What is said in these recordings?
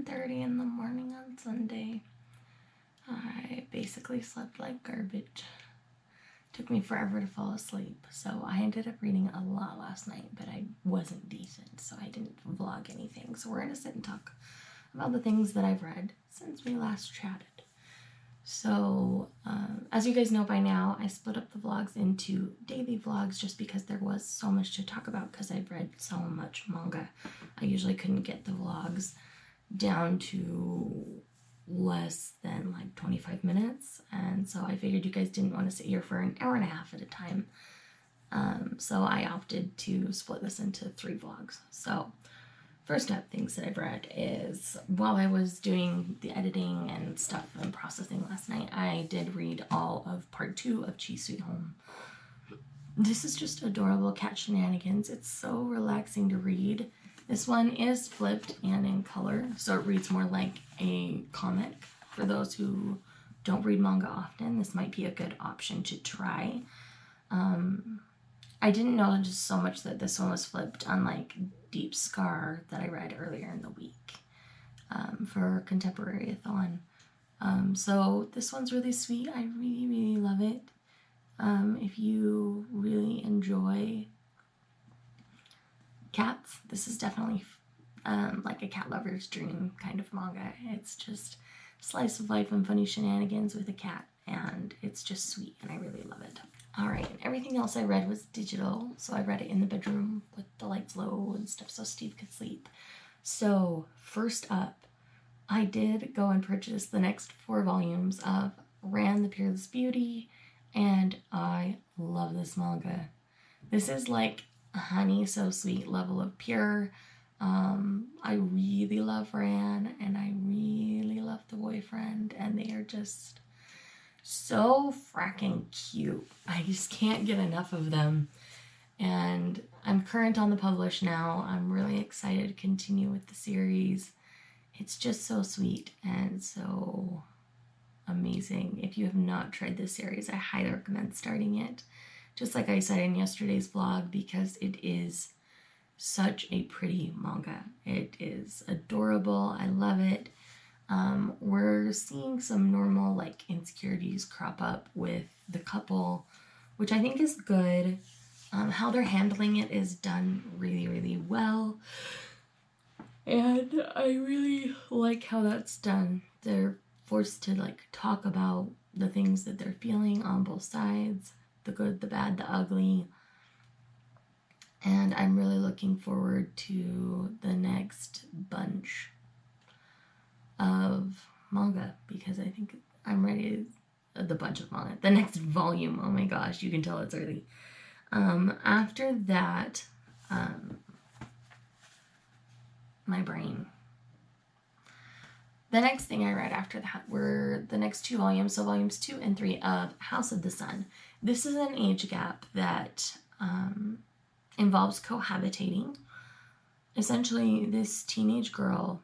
10:30 in the morning on Sunday. I basically slept like garbage. Took me forever to fall asleep, so I ended up reading a lot last night, but I wasn't decent, so I didn't vlog anything. So we're gonna sit and talk about the things that I've read since we last chatted. So, as you guys know by now, I split up the vlogs into daily vlogs just because there was so much to talk about because I've read so much manga. I usually couldn't get the vlogs down to less than like 25 minutes, and so I figured you guys didn't want to sit here for an hour and a half at a time. So I opted to split this into 3 vlogs. So first up, things that I've read is, while I was doing the editing and stuff and processing last night, I did read all of part 2 of Chisu Home. This is just adorable cat shenanigans. It's so relaxing to read. This one is flipped and in color, so it reads more like a comic. For those who don't read manga often, this might be a good option to try. I didn't know just so much that this one was flipped, unlike Deep Scar that I read earlier in the week for Contemporary Readathon. So this one's really sweet. I really, really love it. If you really enjoy cats, this is definitely like a cat lover's dream kind of manga. It's just slice of life and funny shenanigans with a cat, and it's just sweet, and I really love it. Alright, and everything else I read was digital, so I read it in the bedroom with the lights low and stuff so Steve could sleep. So first up, I did go and purchase the next 4 volumes of Ran the Peerless Beauty, and I love this manga. This is like a honey so sweet level of pure. I really love Ran, and I really love the boyfriend, and they are just so fracking cute. I just can't get enough of them. And I'm current on the publish now. I'm really excited to continue with the series. It's just so sweet and so amazing. If you have not tried this series, I highly recommend starting it. Just like I said in yesterday's vlog, because it is such a pretty manga. It is adorable. I love it. We're seeing some normal like insecurities crop up with the couple, which I think is good. How they're handling it is done really, really well. And I really like how that's done. They're forced to like talk about the things that they're feeling on both sides, the good, the bad, the ugly. And I'm really looking forward to the next bunch of manga, because I think I'm ready to, the bunch of manga, the next volume. Oh my gosh, you can tell it's early. After that, my brain. The next thing I read after that were the next 2 volumes, so volumes 2 and 3 of House of the Sun. This is an age gap that involves cohabitating. Essentially, this teenage girl,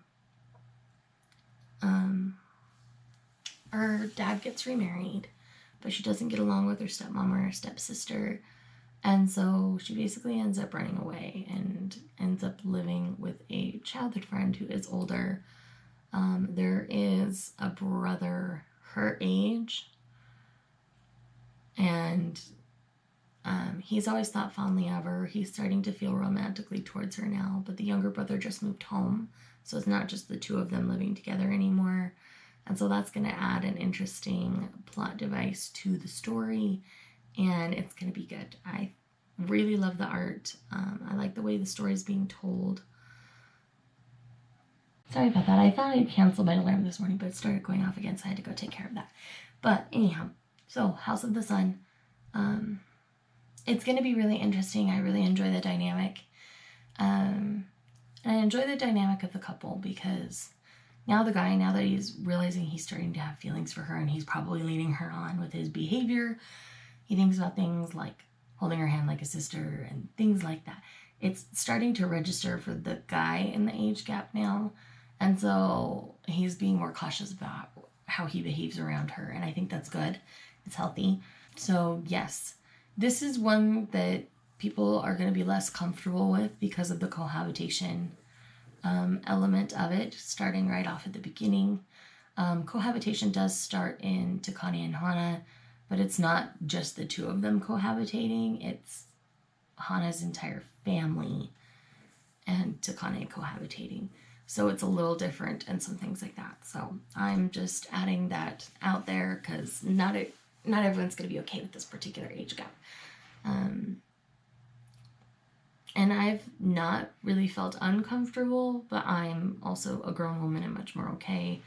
her dad gets remarried, but she doesn't get along with her stepmom or her stepsister, and so she basically ends up running away and ends up living with a childhood friend who is older. There is a brother her age, and he's always thought fondly of her. He's starting to feel romantically towards her now, but the younger brother just moved home, so it's not just the 2 of them living together anymore. And so that's going to add an interesting plot device to the story, and it's going to be good. I really love the art. I like the way the story is being told. Sorry about that. I thought I'd canceled my alarm this morning, but it started going off again, so I had to go take care of that. But anyhow, so House of the Sun. It's going to be really interesting. I really enjoy the dynamic. And I enjoy the dynamic of the couple, because now the guy, now that he's realizing he's starting to have feelings for her and he's probably leading her on with his behavior, he thinks about things like holding her hand like a sister and things like that. It's starting to register for the guy in the age gap now. And so he's being more cautious about how he behaves around her. And I think that's good. It's healthy. So yes, this is one that people are going to be less comfortable with because of the cohabitation element of it, starting right off at the beginning. Cohabitation does start in Takane and Hana, but it's not just the two of them cohabitating, it's Hana's entire family and Takane cohabitating. So it's a little different and some things like that. So I'm just adding that out there because not everyone's going to be okay with this particular age gap. And I've not really felt uncomfortable, but I'm also a grown woman and much more okay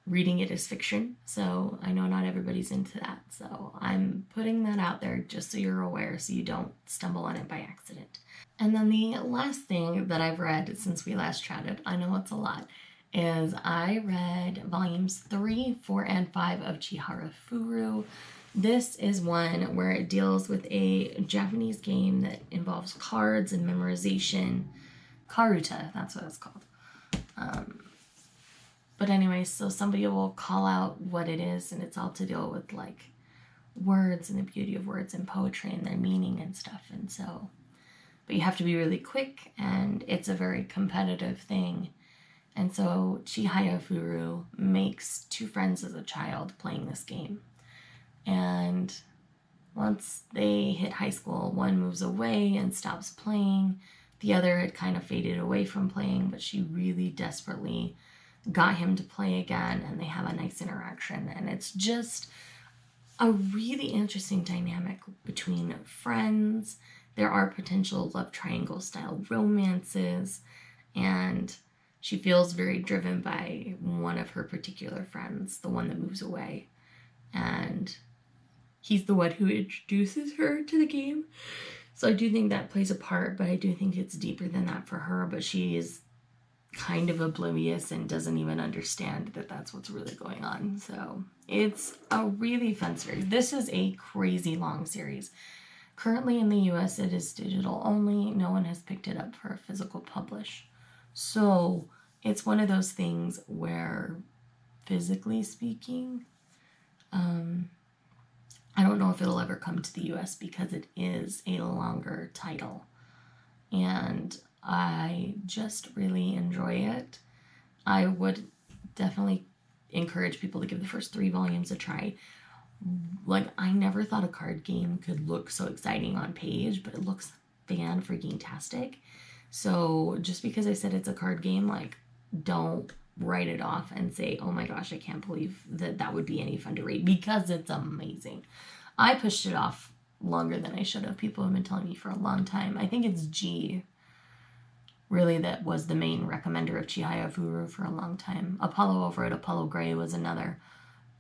reading it as fiction. So I know not everybody's into that. So I'm putting that out there just so you're aware so you don't stumble on it by accident. And then the last thing that I've read since we last chatted, I know it's a lot, is I read volumes 3, 4, and 5 of Chihara Fugu. This is one where it deals with a Japanese game that involves cards and memorization. Karuta, that's what it's called. But anyway, so somebody will call out what it is, and it's all to deal with like words and the beauty of words and poetry and their meaning and stuff. And so, but you have to be really quick, and it's a very competitive thing. And so Chihara Fugu makes 2 friends as a child playing this game. And once they hit high school, one moves away and stops playing. The other had kind of faded away from playing, but she really desperately got him to play again, and they have a nice interaction. And it's just a really interesting dynamic between friends. There are potential love triangle style romances, and she feels very driven by one of her particular friends, the one that moves away. And he's the one who introduces her to the game. So I do think that plays a part, but I do think it's deeper than that for her. But she is kind of oblivious and doesn't even understand that that's what's really going on. So it's a really fun series. This is a crazy long series. Currently in the US, it is digital only. No one has picked it up for a physical publish. So it's one of those things where, physically speaking, I don't know if it'll ever come to the US because it is a longer title. And I just really enjoy it. I would definitely encourage people to give the first 3 volumes a try. Like, I never thought a card game could look so exciting on page, but it looks fan-freaking-tastic. So just because I said it's a card game, like, don't write it off and say, oh my gosh, I can't believe that would be any fun to read, because it's amazing. I pushed it off longer than I should have. People have been telling me for a long time. I think it's G, really, that was the main recommender of Chihara Fugu for a long time. Apollo over at Apollo Gray was another,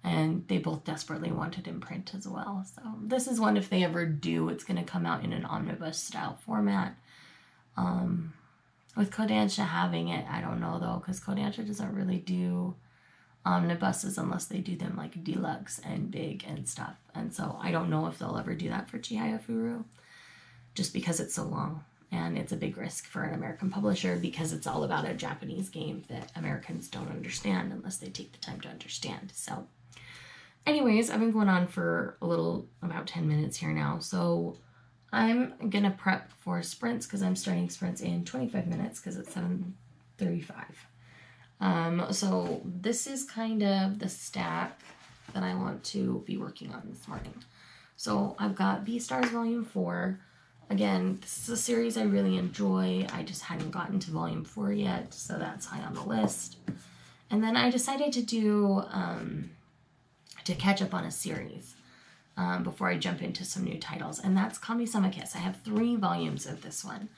and they both desperately wanted in print as well. So this is one, if they ever do, it's going to come out in an omnibus style format. With Kodansha having it, I don't know though, because Kodansha doesn't really do omnibuses unless they do them like deluxe and big and stuff. And so I don't know if they'll ever do that for Chihara Fugu, just because it's so long. And it's a big risk for an American publisher because it's all about a Japanese game that Americans don't understand unless they take the time to understand. So anyways, I've been going on for about 10 minutes here now. So I'm going to prep for sprints because I'm starting sprints in 25 minutes because it's 7:35. So this is kind of the stack that I want to be working on this morning. So I've got Beastars Volume 4. Again, this is a series I really enjoy. I just hadn't gotten to Volume 4 yet, so that's high on the list. And then I decided to do, to catch up on a series before I jump into some new titles, and that's Kamisama Kiss. I have 3 volumes of this one.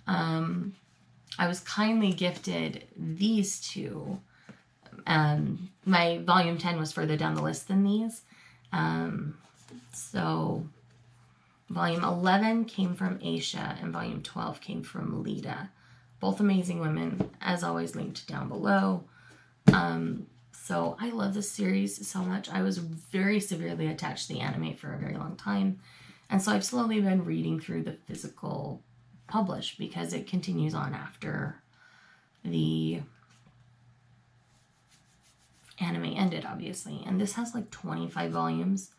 I was kindly gifted these 2. My Volume 10 was further down the list than these. So Volume 11 came from Aisha, and Volume 12 came from Lita. Both amazing women, as always, linked down below. So I love this series so much. I was very severely attached to the anime for a very long time. And so I've slowly been reading through the physical publish because it continues on after the anime ended, obviously. And this has like 25 volumes.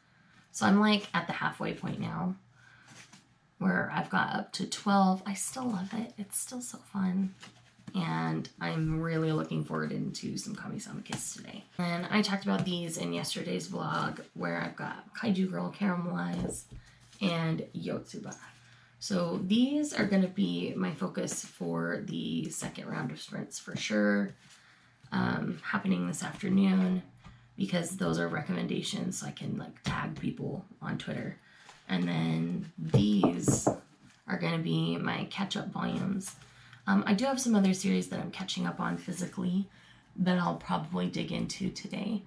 So I'm like at the halfway point now where I've got up to 12. I still love it. It's still so fun. and I'm really looking forward into some Kamisama Kiss today. And I talked about these in yesterday's vlog, where I've got Kaiju Girl Caramelize and Yotsuba. So these are going to be my focus for the second round of sprints for sure, happening this afternoon, because those are recommendations, so I can like tag people on Twitter. And then these are going to be my catch-up volumes. I do have some other series that I'm catching up on physically that I'll probably dig into today.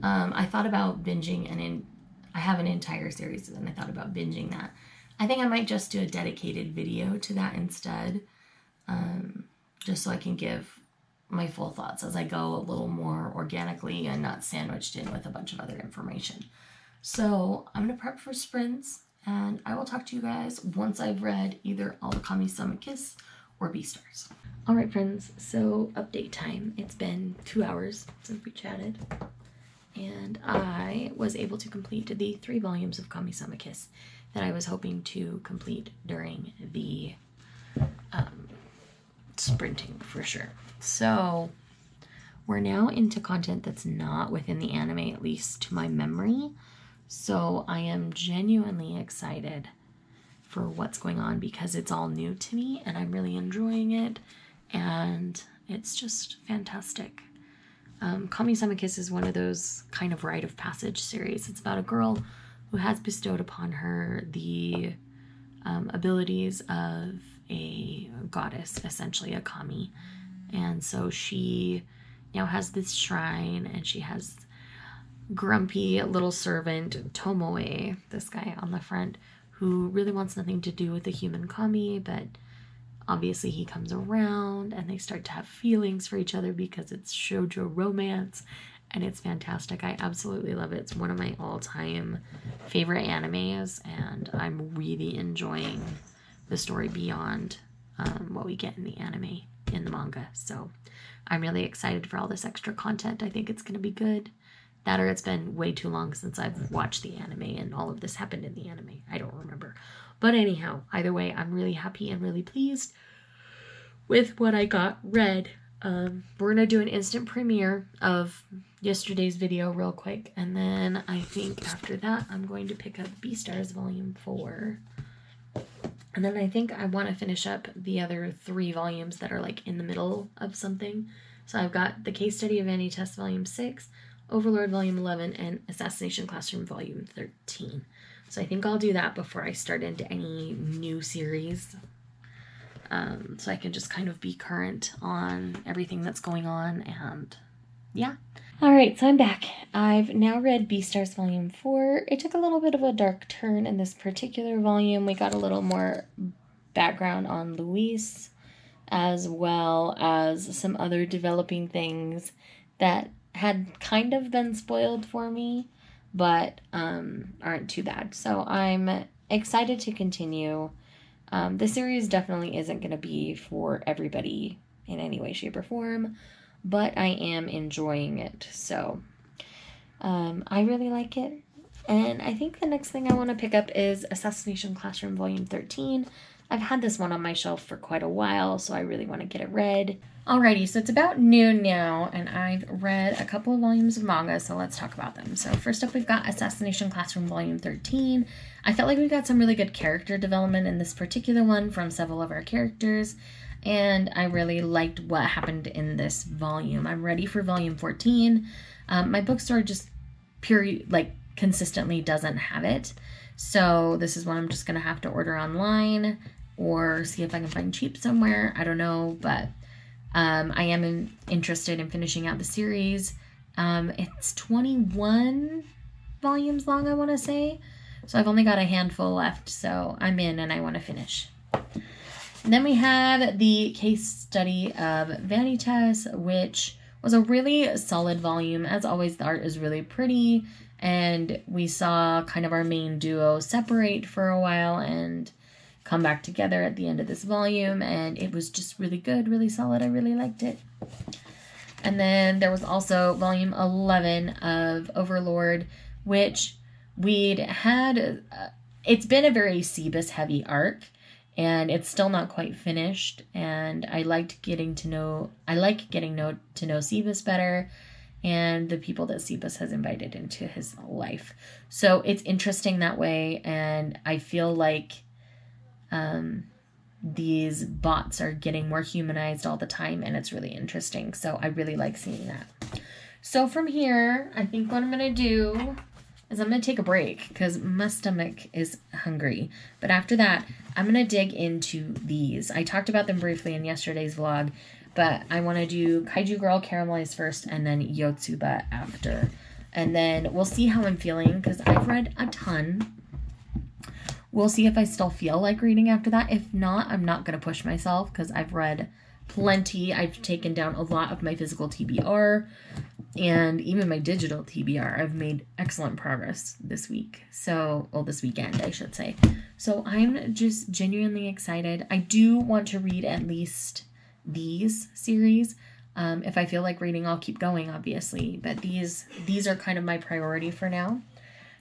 I thought about binging, I have an entire series, and I thought about binging that. I think I might just do a dedicated video to that instead, just so I can give my full thoughts as I go a little more organically and not sandwiched in with a bunch of other information. So I'm going to prep for sprints, and I will talk to you guys once I've read either all the Kamisama Kiss or B-Stars. Alright friends, so update time. It's been 2 hours since we chatted, and I was able to complete the 3 volumes of Kamisama Kiss that I was hoping to complete during the sprinting for sure. So we're now into content that's not within the anime, at least to my memory. So I am genuinely excited for what's going on because it's all new to me and I'm really enjoying it, and it's just fantastic. Kamisama Kiss is one of those kind of rite of passage series. It's about a girl who has bestowed upon her the abilities of a goddess, essentially a kami. And so she now has this shrine, and she has grumpy little servant Tomoe, this guy on the front, who really wants nothing to do with the human kami, but obviously he comes around and they start to have feelings for each other because it's shoujo romance, and it's fantastic. I absolutely love it. It's one of my all-time favorite animes, and I'm really enjoying the story beyond what we get in the anime, in the manga. So I'm really excited for all this extra content. I think it's going to be good. That, or it's been way too long since I've watched the anime and all of this happened in the anime. I don't remember. But anyhow, either way, I'm really happy and really pleased with what I got read. We're going to do an instant premiere of yesterday's video real quick. And then I think after that, I'm going to pick up B-Stars Volume 4. And then I think I want to finish up the other 3 volumes that are like in the middle of something. So I've got the Case Study of Vani Test Volume 6, Overlord Volume 11, and Assassination Classroom Volume 13. So I think I'll do that before I start into any new series. So I can just kind of be current on everything that's going on, and yeah. Alright, so I'm back. I've now read B-Stars Volume 4. It took a little bit of a dark turn in this particular volume. We got a little more background on Luis, as well as some other developing things that had kind of been spoiled for me, but aren't too bad. So I'm excited to continue. The series definitely isn't going to be for everybody in any way, shape, or form, but I am enjoying it. So I really like it. And I think the next thing I want to pick up is Assassination Classroom Volume 13. I've had this one on my shelf for quite a while, so I really want to get it read. Alrighty, so it's about noon now, and I've read a couple of volumes of manga, so let's talk about them. So first up, we've got Assassination Classroom Volume 13. I felt like we got some really good character development in this particular one from several of our characters, and I really liked what happened in this volume. I'm ready for Volume 14. My bookstore just consistently doesn't have it, so this is one I'm just going to have to order online or see if I can find cheap somewhere. I don't know, but I am interested in finishing out the series. It's 21 volumes long, I want to say. So I've only got a handful left, so I'm in and I want to finish. And then we have the Case Study of Vanitas, which was a really solid volume. As always, the art is really pretty, and we saw kind of our main duo separate for a while and come back together at the end of this volume, and it was just really good, really solid. I really liked it. And then there was also Volume 11 of Overlord, which we'd had... it's been a very Cebus heavy arc, and it's still not quite finished, and I like getting to know Sebas better and the people that Sebas has invited into his life. So it's interesting that way, and I feel like these bots are getting more humanized all the time, and it's really interesting. So I really like seeing that. So from here, I think what I'm going to do is I'm going to take a break because my stomach is hungry. But after that, I'm going to dig into these. I talked about them briefly in yesterday's vlog, but I want to do Kaiju Girl Caramelized first and then Yotsuba after. And then we'll see how I'm feeling because I've read a ton. We'll see if I still feel like reading after that. If not, I'm not going to push myself because I've read plenty. I've taken down a lot of my physical TBR and even my digital TBR. I've made excellent progress this week. So, well, this weekend, I should say. So I'm just genuinely excited. I do want to read at least these series. If I feel like reading, I'll keep going, obviously. But these are kind of my priority for now.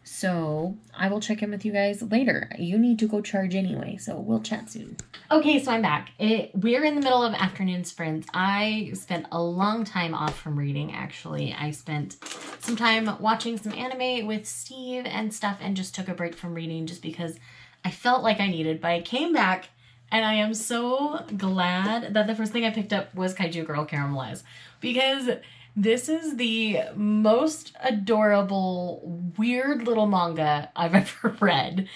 So I will check in with you guys later. You need to go charge anyway, so we'll chat soon. Okay, so I'm back. We're in the middle of afternoon sprints. I spent a long time off from reading, actually. I spent some time watching some anime with Steve and stuff and just took a break from reading just because I felt like I needed. But I came back and I am so glad that the first thing I picked up was Kaiju Girl Caramelized because this is the most adorable, weird little manga I've ever read.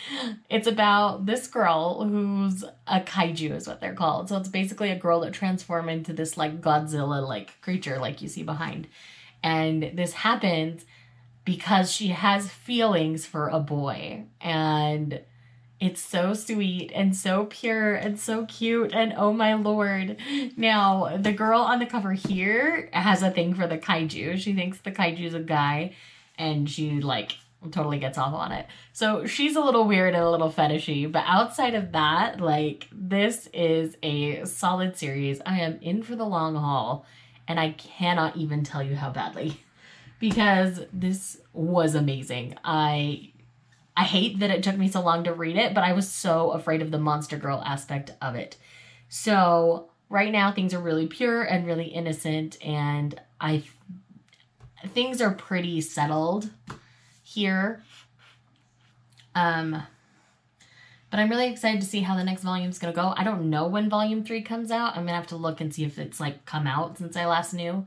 It's about this girl who's a kaiju is what they're called. So it's basically a girl that transforms into this like Godzilla-like creature like you see behind. And this happens because she has feelings for a boy. And it's so sweet and so pure and so cute and oh my lord. Now, the girl on the cover here has a thing for the kaiju. She thinks the kaiju's a guy and she like totally gets off on it. So she's a little weird and a little fetishy, but outside of that, like this is a solid series. I am in for the long haul and I cannot even tell you how badly because this was amazing. I hate that it took me so long to read it, but I was so afraid of the monster girl aspect of it. So right now things are really pure and really innocent, and things are pretty settled here. But I'm really excited to see how the next volume's going to go. I don't know when volume 3 comes out. I'm going to have to look and see if it's like come out since I last knew.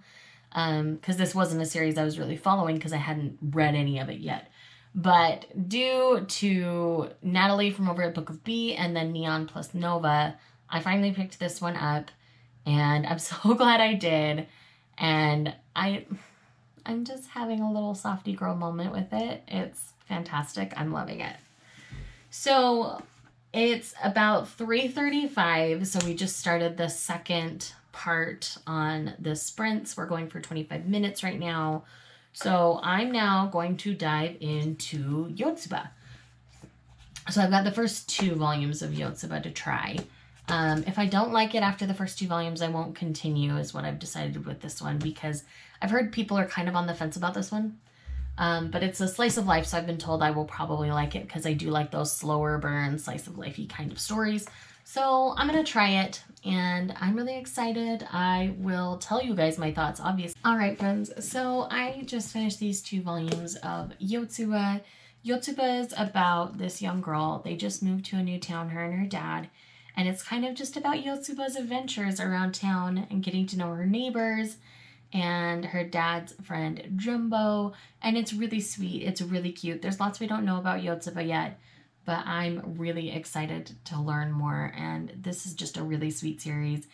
Because this wasn't a series I was really following because I hadn't read any of it yet. But due to Natalie from over at Book of B and then Neon plus Nova, I finally picked this one up. And I'm so glad I did. And I'm just having a little softy girl moment with it. It's fantastic. I'm loving it. So it's about 3:35. So we just started the second part on the sprints. We're going for 25 minutes right now. So I'm now going to dive into Yotsuba. So I've got the first 2 volumes of Yotsuba to try. If I don't like it after the first 2 volumes, I won't continue is what I've decided with this one because I've heard people are kind of on the fence about this one. But it's a slice of life, so I've been told I will probably like it because I do like those slower burn, slice of lifey kind of stories. So I'm going to try it, and I'm really excited. I will tell you guys my thoughts, obviously. All right, friends, so I just finished these 2 volumes of Yotsuba. Yotsuba is about this young girl. They just moved to a new town, her and her dad, and it's kind of just about Yotsuba's adventures around town and getting to know her neighbors and her dad's friend Jumbo, and it's really sweet. It's really cute. There's lots we don't know about Yotsuba yet, but I'm really excited to learn more, and this is just a really sweet series.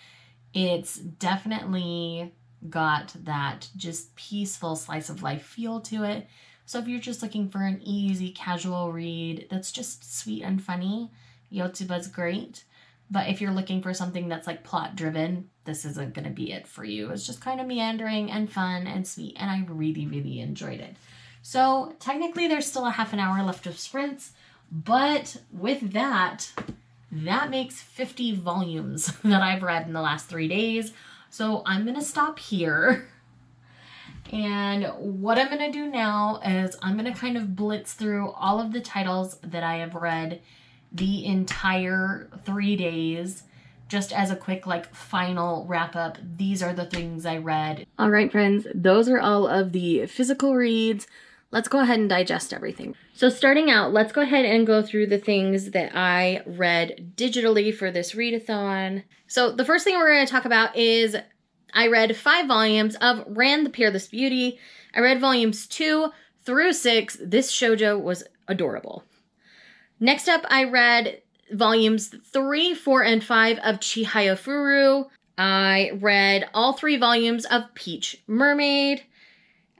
It's definitely got that just peaceful slice of life feel to it. So if you're just looking for an easy, casual read that's just sweet and funny, Yotsuba's great. But if you're looking for something that's like plot driven, this isn't going to be it for you. It's just kind of meandering and fun and sweet, and I really, really enjoyed it. So technically there's still a half an hour left of sprints, but with that makes 50 volumes that I've read in the last 3 days. So I'm going to stop here. And what I'm going to do now is I'm going to kind of blitz through all of the titles that I have read the entire 3 days. Just as a quick like final wrap up, these are the things I read. All right, friends, those are all of the physical reads. Let's go ahead and digest everything. So starting out, let's go ahead and go through the things that I read digitally for this readathon. So the first thing we're going to talk about is I read 5 volumes of Ran the Peerless Beauty. I read volumes 2 through 6. This shoujo was adorable. Next up, I read volumes 3, 4, and 5 of Chihara Fugu. I read all 3 volumes of Peach Mermaid.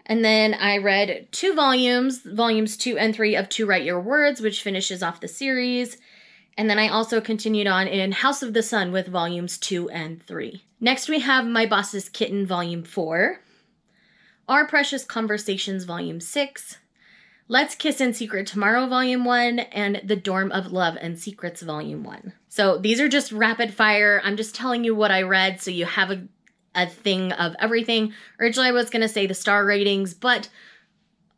And then I read 2 volumes 2 and 3 of To Write Your Words, which finishes off the series. And then I also continued on in House of the Sun with volumes 2 and 3. Next we have My Boss's Kitten, volume 4. Our Precious Conversations, volume 6. Let's Kiss in Secret Tomorrow, volume 1. And The Dorm of Love and Secrets, volume 1. So these are just rapid fire. I'm just telling you what I read so you have a thing of everything. Originally, I was going to say the star ratings, but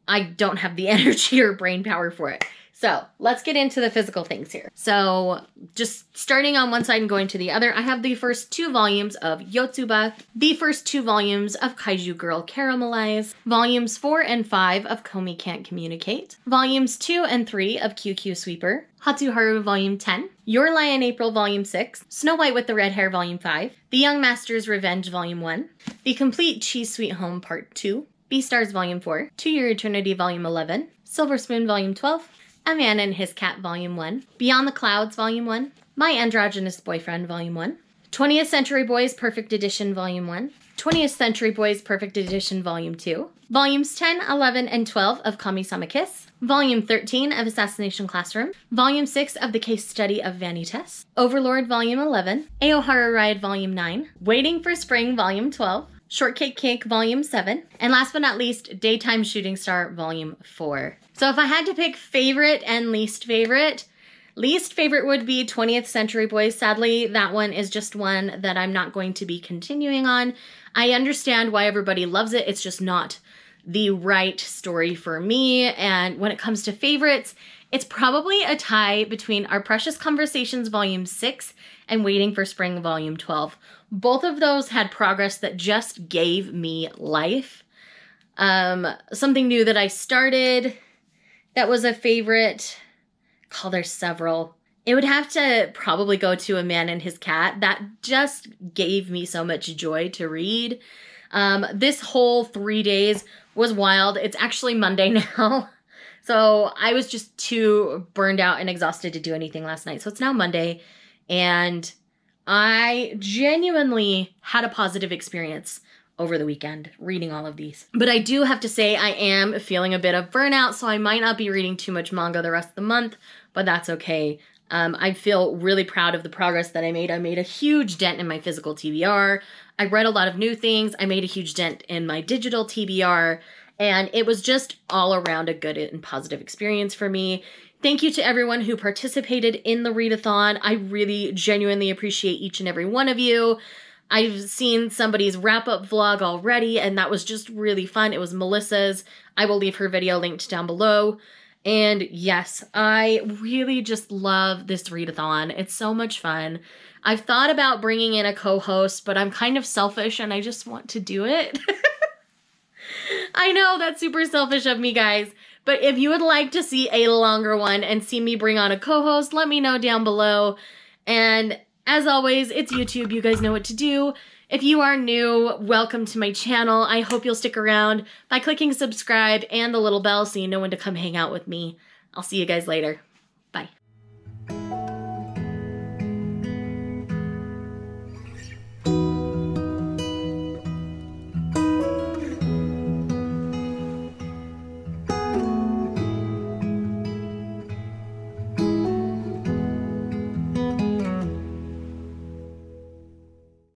I don't have the energy or brain power for it. So let's get into the physical things here. So just starting on one side and going to the other, I have the first 2 volumes of Yotsuba, the first 2 volumes of Kaiju Girl Caramelize, volumes 4 and 5 of Komi Can't Communicate, volumes 2 and 3 of QQ Sweeper, Hatsuharu volume 10, Your Lie in April volume 6, Snow White with the Red Hair volume 5, The Young Master's Revenge volume 1, The Complete Cheese Sweet Home part 2, Beastars volume 4, To Your Eternity volume 11, Silver Spoon volume 12, A Man and His Cat volume 1, Beyond the Clouds volume 1, My Androgynous Boyfriend volume 1, 20th Century Boys Perfect Edition volume 1, 20th Century Boys Perfect Edition volume 2, volumes 10, 11, and 12 of Kamisama Kiss, volume 13 of Assassination Classroom, volume 6 of The Case Study of Vanitas, Overlord volume 11, Aoharu Ride volume 9, Waiting for Spring volume 12, Shortcake Cake volume 7, and last but not least, Daytime Shooting Star volume 4. So if I had to pick favorite and least favorite would be 20th Century Boys. Sadly, that one is just one that I'm not going to be continuing on. I understand why everybody loves it. It's just not the right story for me. And when it comes to favorites, it's probably a tie between Our Precious Conversations volume 6 and Waiting for Spring volume 12. Both of those had progress that just gave me life. Something new that I started that was a favorite. Oh, there's several. It would have to probably go to A Man and His Cat. That just gave me so much joy to read. This whole 3 days was wild. It's actually Monday now. So I was just too burned out and exhausted to do anything last night. So it's now Monday. And I genuinely had a positive experience over the weekend reading all of these. But I do have to say I am feeling a bit of burnout, so I might not be reading too much manga the rest of the month, but that's okay. I feel really proud of the progress that I made. I made a huge dent in my physical TBR. I read a lot of new things. I made a huge dent in my digital TBR, and it was just all around a good and positive experience for me. Thank you to everyone who participated in the readathon. I really genuinely appreciate each and every one of you. I've seen somebody's wrap-up vlog already, and that was just really fun. It was Melissa's. I will leave her video linked down below. And yes, I really just love this readathon. It's so much fun. I've thought about bringing in a co-host, but I'm kind of selfish and I just want to do it. I know that's super selfish of me, guys. But if you would like to see a longer one and see me bring on a co-host, let me know down below. And as always, it's YouTube. You guys know what to do. If you are new, welcome to my channel. I hope you'll stick around by clicking subscribe and the little bell so you know when to come hang out with me. I'll see you guys later. Bye.